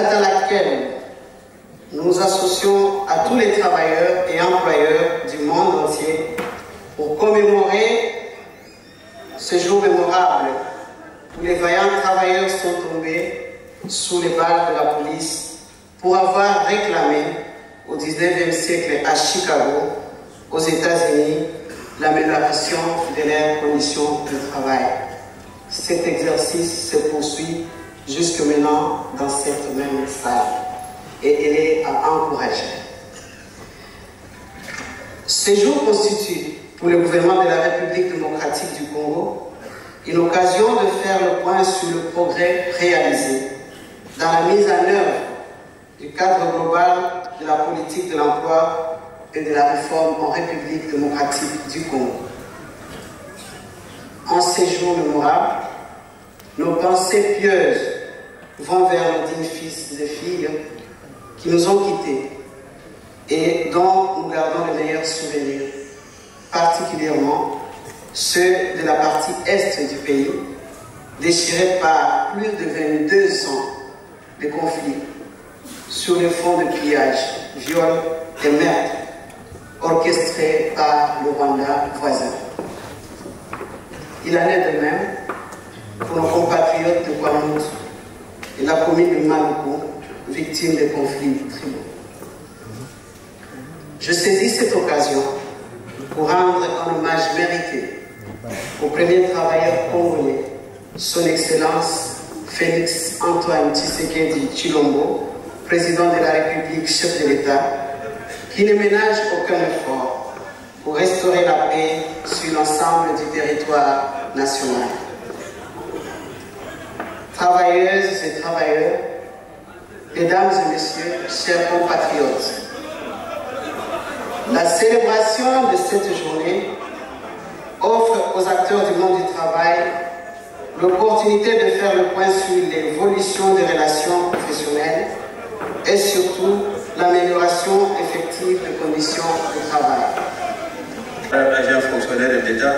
date à laquelle nous nous associons à tous les travailleurs et employeurs du monde entier pour commémorer ce jour mémorable où les vaillants travailleurs sont tombés sous les balles de la police pour avoir réclamé au 19e siècle à Chicago, aux États-Unis, l'amélioration de leurs conditions de travail. Cet exercice se poursuit jusque maintenant dans cette même salle et elle est à encourager. Ce jour constitue pour le gouvernement de la République démocratique du Congo une occasion de faire le point sur le progrès réalisé dans la mise en œuvre du cadre global de la politique de l'emploi et de la réforme en République démocratique du Congo. En ces jours mémorables, nos pensées pieuses vont vers nos dignes fils et filles qui nous ont quittés et dont nous gardons les meilleurs souvenirs, particulièrement ceux de la partie est du pays, déchirés par plus de 22 ans de conflits sur le fond de pillage, viol et meurtres orchestrés par le Rwanda voisin. Il en est de même pour nos compatriotes de Kwamouth et la commune de Maluku, victimes des conflits tribaux. Je saisis cette occasion pour rendre un hommage mérité au premier travailleur congolais, son Excellence Félix Antoine Tshisekedi Tshilombo, président de la République, chef de l'État, qui ne ménage aucun effort pour restaurer la paix sur l'ensemble du territoire national. Travailleuses et travailleurs, mesdames et messieurs, chers compatriotes, la célébration de cette journée offre aux acteurs du monde du travail l'opportunité de faire le point sur l'évolution des relations professionnelles et surtout l'amélioration effective des conditions de travail. Agents fonctionnaires d'État,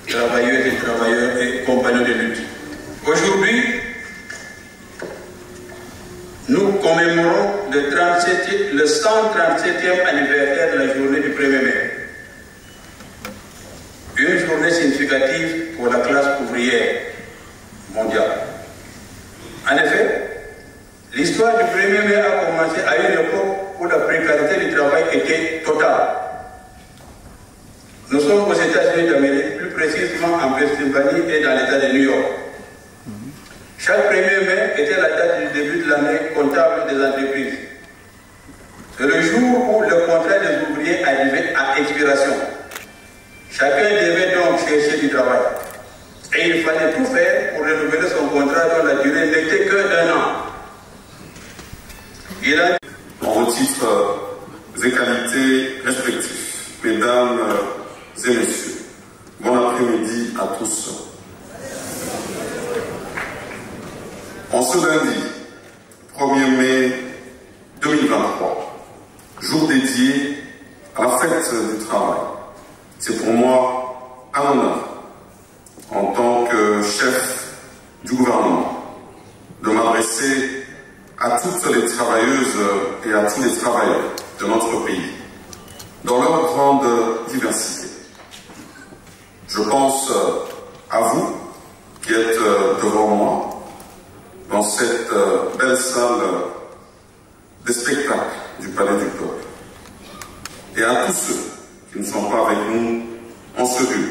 travailleuses et travailleurs et compagnons de lutte. Aujourd'hui, nous commémorons le 137e anniversaire de la journée du 1er mai. Une journée significative pour la classe ouvrière mondiale. En effet, l'histoire du 1er mai a commencé à une époque où la précarité du travail était totale. Nous sommes aux États-Unis d'Amérique, plus précisément en Pennsylvanie et dans l'État de New York. Chaque 1er mai était la date du début de l'année comptable des entreprises. C'est le jour où le contrat des ouvriers arrivait à expiration. Chacun devait donc chercher du travail. Et il fallait tout faire pour renouveler son contrat dont la durée n'était que d'1 an. En vos titres et qualités respectifs, mesdames et messieurs, bon après-midi à tous. En ce lundi 1er mai 2023, jour dédié à la fête du travail, c'est pour moi un honneur, en tant que chef du gouvernement, de m'adresser à toutes les travailleuses et à tous les travailleurs de notre pays, dans leur grande diversité. Je pense à vous qui êtes devant moi, dans cette belle salle de spectacle du Palais du Peuple, et à tous ceux qui ne sont pas avec nous en ce lieu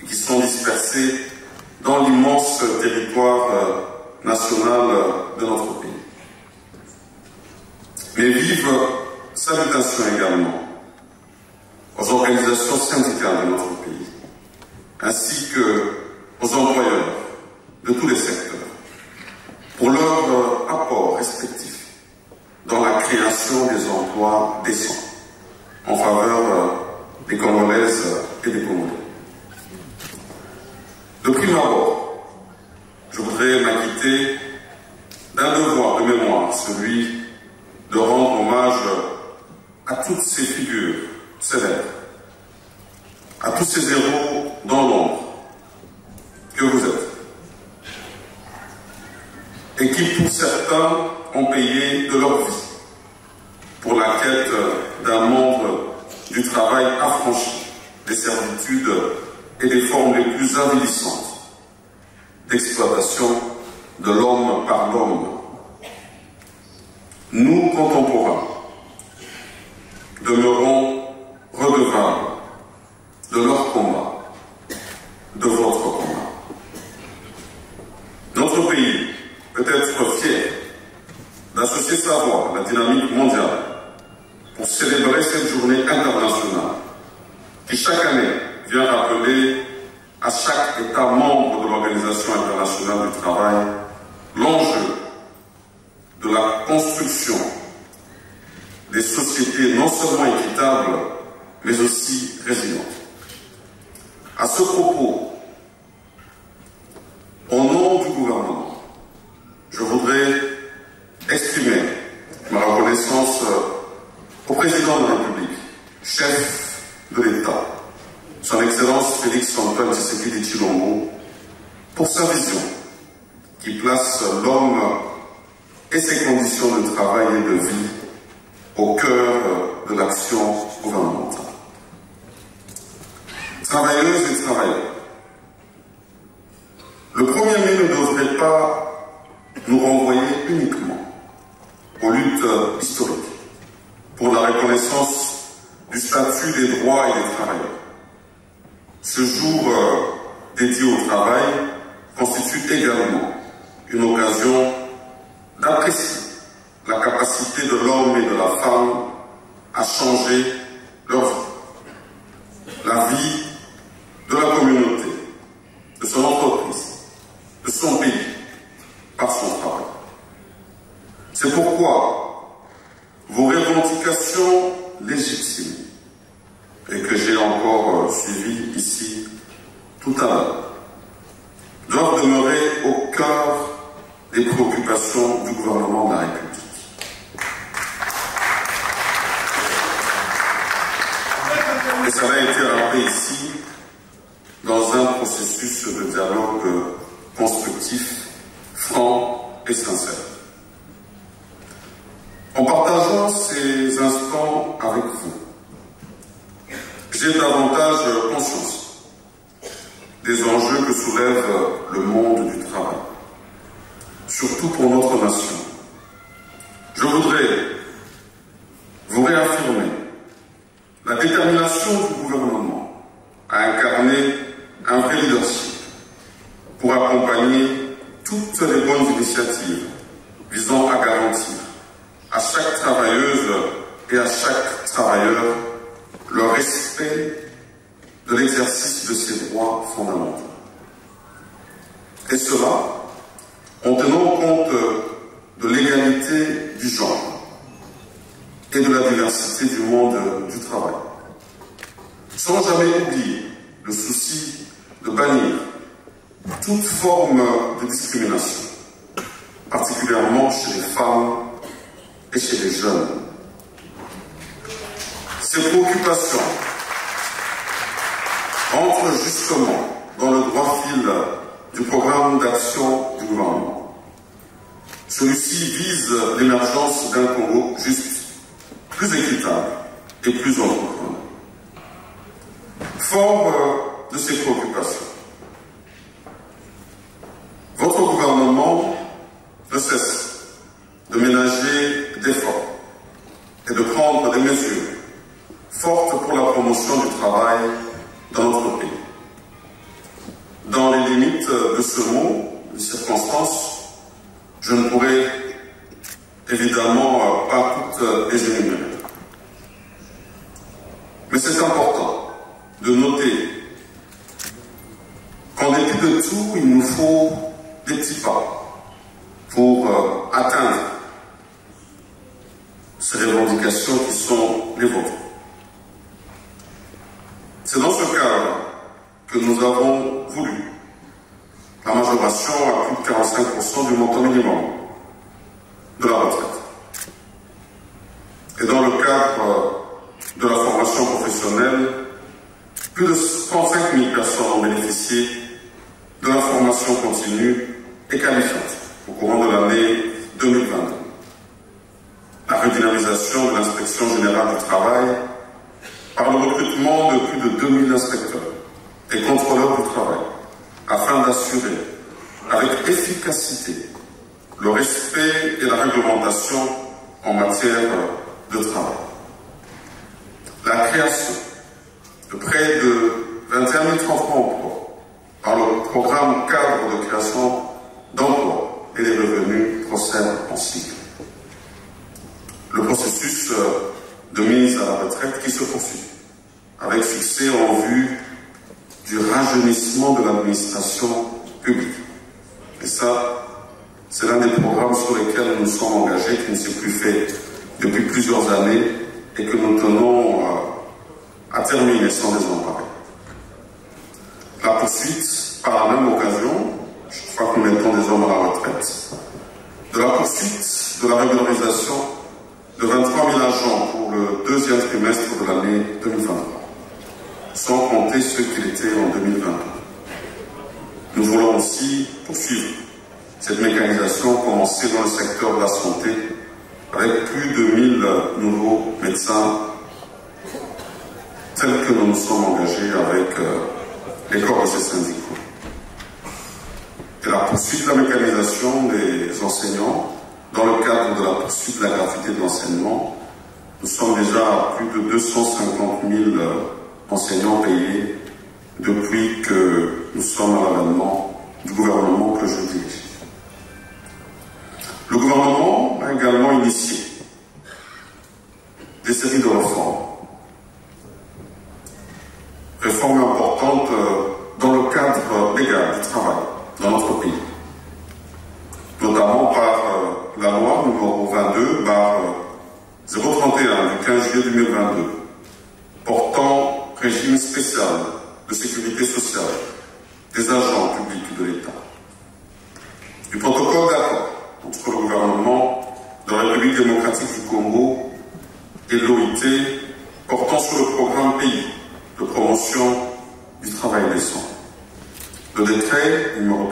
et qui sont dispersés dans l'immense territoire national de notre pays. Mes vives salutations également aux organisations syndicales de notre pays, ainsi qu'aux employeurs de tous les secteurs, pour leur apport respectif dans la création des emplois décents en faveur des Congolaises et des Congolais. De prime abord, je voudrais m'acquitter d'un devoir de mémoire, celui de rendre hommage à toutes ces figures célèbres, à tous ces héros dans l'ombre que vous êtes, et qui pour certains ont payé de leur vie pour la quête d'un monde du travail affranchi des servitudes et des formes les plus avilissantes d'exploitation de l'homme par l'homme. Nous, contemporains, demeurons redevables de leur combat, de votre combat. Notre pays peut être fier d'associer sa voix à la dynamique mondiale pour célébrer cette journée internationale qui chaque année vient rappeler à chaque État membre de l'Organisation internationale du travail l'enjeu de la construction des sociétés non seulement équitables, mais aussi résilientes. À ce propos, au nom du gouvernement, je voudrais exprimer ma reconnaissance au président de la République, chef de l'État, son Excellence Félix Antoine Tshisekedi Tshilombo, pour sa vision qui place l'homme et ses conditions de travail et de vie au cœur de l'action gouvernementale. Travailleuses et travailleurs, le 1er mai ne devrait pas nous renvoyer uniquement aux luttes historiques pour la reconnaissance du statut des droits et des travailleurs. Ce jour dédié au travail constitue également une occasion d'apprécier la capacité de l'homme et de la femme à changer leur vie, la vie de la communauté, de son entreprise, de son pays, par son travail. C'est pourquoi vos revendications légitimes, et que j'ai encore suivies ici tout à l'heure, doivent demeurer au cœur des préoccupations du gouvernement de la République. Et ça a été rappelé ici dans un processus de dialogue constructif, franc et sincère. En partageant ces instants avec vous, j'ai davantage conscience des enjeux que soulève le monde du travail, surtout pour notre nation. Je voudrais vous réaffirmer la détermination du gouvernement à incarner un vrai leadership pour accompagner toutes les bonnes initiatives visant à garantir à chaque travailleuse et à chaque travailleur le respect de l'exercice de ses droits fondamentaux. Et cela en tenant compte de l'égalité du genre et de la diversité du monde du travail, sans jamais oublier le souci de bannir toute forme de discrimination, particulièrement chez les femmes et chez les jeunes. Ces préoccupations entrent justement dans le droit fil du programme d'action du gouvernement. Celui-ci vise l'émergence d'un Congo juste, plus équitable et plus entrepreneur. Fort de ces préoccupations, votre gouvernement ne cesse de ménager d'efforts et de prendre des mesures fortes pour la promotion du travail dans notre pays. Dans les limites de ce mot, de circonstances, je ne pourrais évidemment pas toutes les énumérer. Mais c'est important de noter qu'en dépit de tout, il nous faut des petits pas pour atteindre ces revendications qui sont les vôtres. C'est dans ce cadre que nous avons voulu la majoration à plus de 45% du montant minimum de la retraite. Et dans le cadre de la formation professionnelle, plus de 35 000 personnes ont bénéficié de la formation continue et qualifiante au courant de l'année 2022. redynamisation de l'inspection générale du travail par le recrutement de plus de 2000 inspecteurs et contrôleurs du travail, afin d'assurer avec efficacité le respect et la réglementation en matière de travail. La création de près de 21 033 emplois par le programme cadre de création d'emplois et des revenus procède en cycle. Le processus de mise à la retraite qui se poursuit, avec succès en vue du rajeunissement de l'administration publique. Et ça, c'est l'un des programmes sur lesquels nous sommes engagés, qui ne s'est plus fait depuis plusieurs années et que nous tenons à terminer sans désemparer. La poursuite, par la même occasion, je crois que nous mettons des hommes à la retraite, de la poursuite de la régularisation de 23 000 agents pour le deuxième trimestre de l'année 2023, sans compter ceux qu'il était en 2022. Nous voulons aussi poursuivre cette mécanisation commencée dans le secteur de la santé avec plus de 1000 nouveaux médecins tels que nous nous sommes engagés avec les corps de ces syndicats. Et la poursuite de la mécanisation des enseignants dans le cadre de la poursuite de la gratuité de l'enseignement. Nous sommes déjà à plus de 250 000 enseignants payés depuis que nous sommes à l'avènement du gouvernement que je dirige. Le gouvernement a également initié des séries de réformes. Réformes importantes dans le cadre légal du travail dans notre pays, notamment par la loi numéro 22/031 du 15 juillet 2022 portant régime spécial de sécurité sociale des agents publics de l'État, du protocole d'accord entre le gouvernement de la République démocratique du Congo et l'OIT portant sur le programme pays de promotion du travail décent. Le décret numéro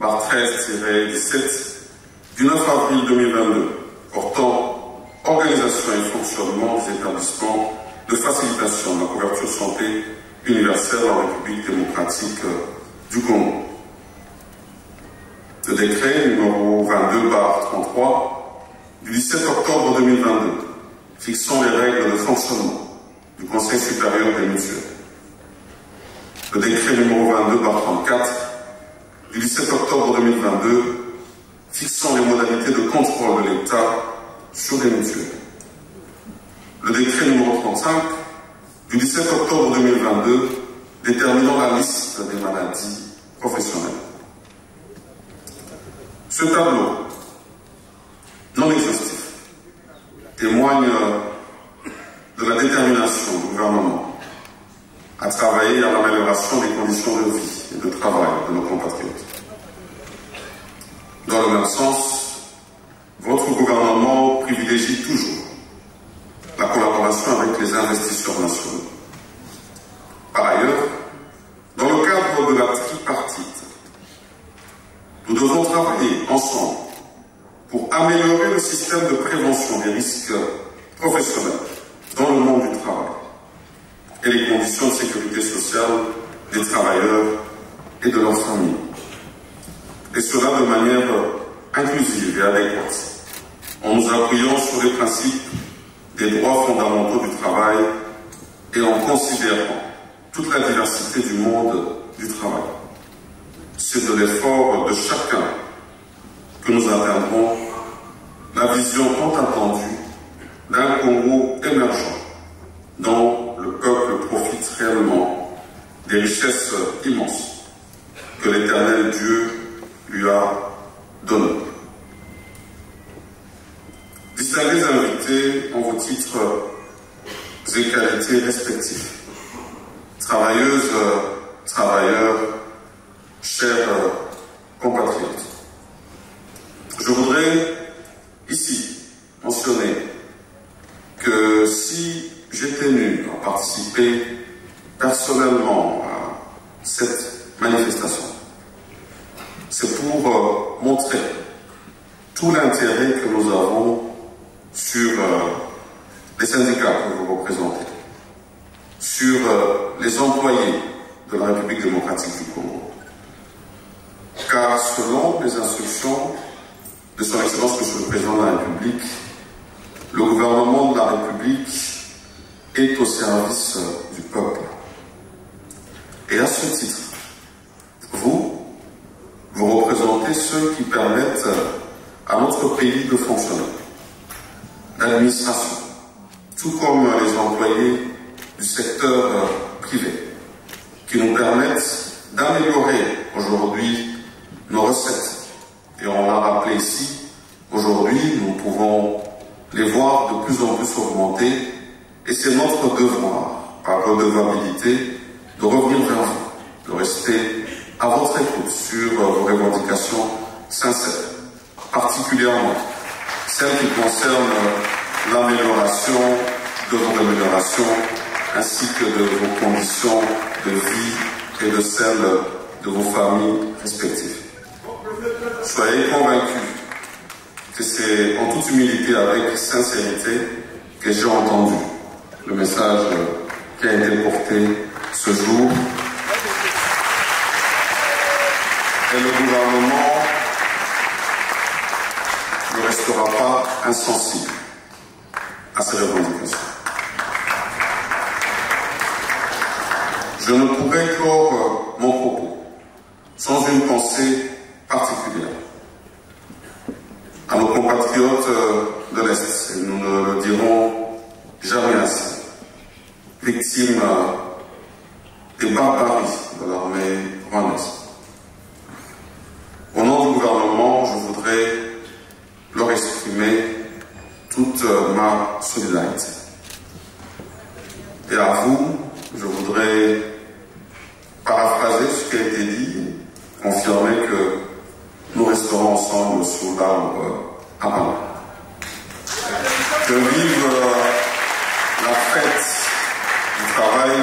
2/13-17 du 9 avril 2022 portant organisation et fonctionnement des établissements de facilitation de la couverture santé universelle en République démocratique du Congo. Le décret numéro 22/33 du 17 octobre 2022 fixant les règles de fonctionnement du Conseil supérieur des mutuelles. Le décret numéro 22/34 du 17 octobre 2022 fixant les modalités de contrôle de l'État sur les mutuelles. Le décret numéro 35 du 17 octobre 2022 déterminant la liste des maladies professionnelles. Ce tableau, non exhaustif, témoigne de la détermination du gouvernement à travailler à l'amélioration des conditions de vie et de travail de nos compatriotes. Dans le même sens, votre gouvernement privilégie toujours la collaboration avec les investisseurs nationaux. Par ailleurs, dans le cadre de la tripartite, nous devons travailler ensemble pour améliorer le système de prévention des risques professionnels dans le monde du travail et les conditions de sécurité sociale des travailleurs et de leurs familles. Et cela de manière inclusive et adéquate, en nous appuyant sur les principes des droits fondamentaux du travail et en considérant toute la diversité du monde du travail. C'est de l'effort de chacun que nous atteindrons la vision tant attendue d'un Congo émergent dont le peuple profite réellement des richesses immenses que l'Éternel Dieu lui a données. Distingués invités en vos titres et qualités respectifs, travailleuses, travailleurs, chers compatriotes, je voudrais ici mentionner que si j'ai tenu à participer personnellement à cette manifestation, c'est pour montrer tout l'intérêt que nous avons sur les syndicats que vous représentez, sur les employés de la République démocratique du Congo. Car selon les instructions de son Excellence Monsieur le Président de la République, le gouvernement de la République est au service du peuple. Et à ce titre, vous représentez ceux qui permettent à notre pays de fonctionner, l'administration, tout comme les employés du secteur privé, qui nous permettent d'améliorer aujourd'hui nos recettes. Et on l'a rappelé ici, aujourd'hui nous pouvons les voir de plus en plus augmenter, et c'est notre devoir, par redevabilité, de revenir vers vous, de rester à votre écoute sur vos revendications sincères, particulièrement celles qui concernent l'amélioration de vos rémunérations ainsi que de vos conditions de vie et de celles de vos familles respectives. Soyez convaincus que c'est en toute humilité, avec sincérité, que j'ai entendu le message qui a été porté ce jour. Et le gouvernement ne restera pas insensible à ces revendications. Je ne pourrais clore mon propos sans une pensée particulière à nos compatriotes de l'Est, et nous ne le dirons jamais assez, victimes des barbaries de l'armée rwandaise. Au nom du gouvernement, je voudrais leur exprimer toute ma solidarité. Et à vous, je voudrais paraphraser ce qui a été dit, confirmer que nous resterons ensemble sous l'arbre à Bana. Que vive la fête du travail,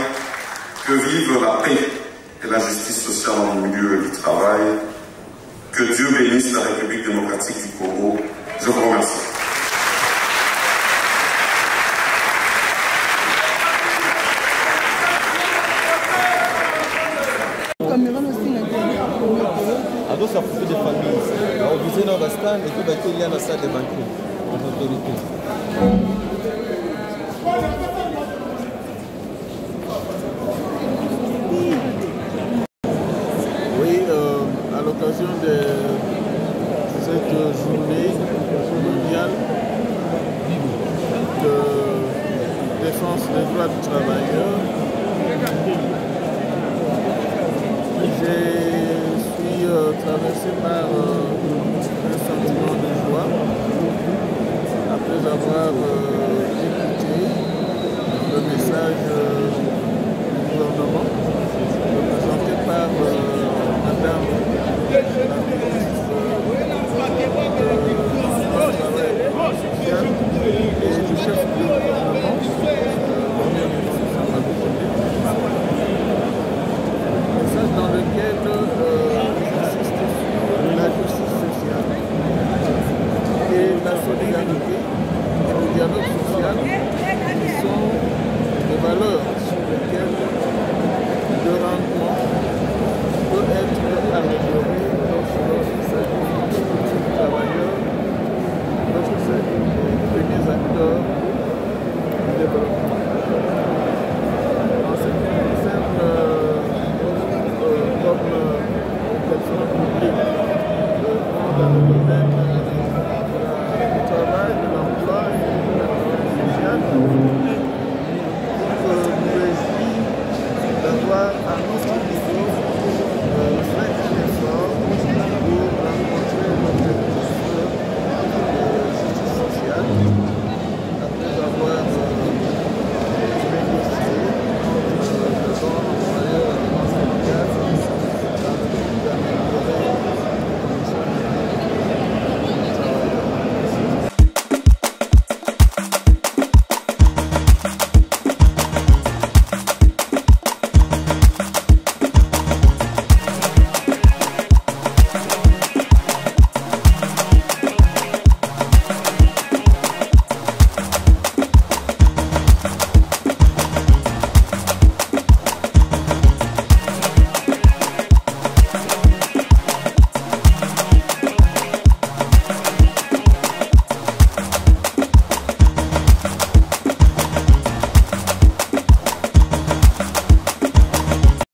que vive la paix et la justice sociale dans le milieu du travail, que Dieu bénisse la République démocratique du Congo. Je vous remercie. Alors ça fait des familles. Alors vous êtes dans la stand et puis il y a la salle de banquier, en autorité. Oui, à l'occasion de cette journée mondiale de défense des droits du travailleur, je suis traversé par un sentiment de joie après avoir écouté le message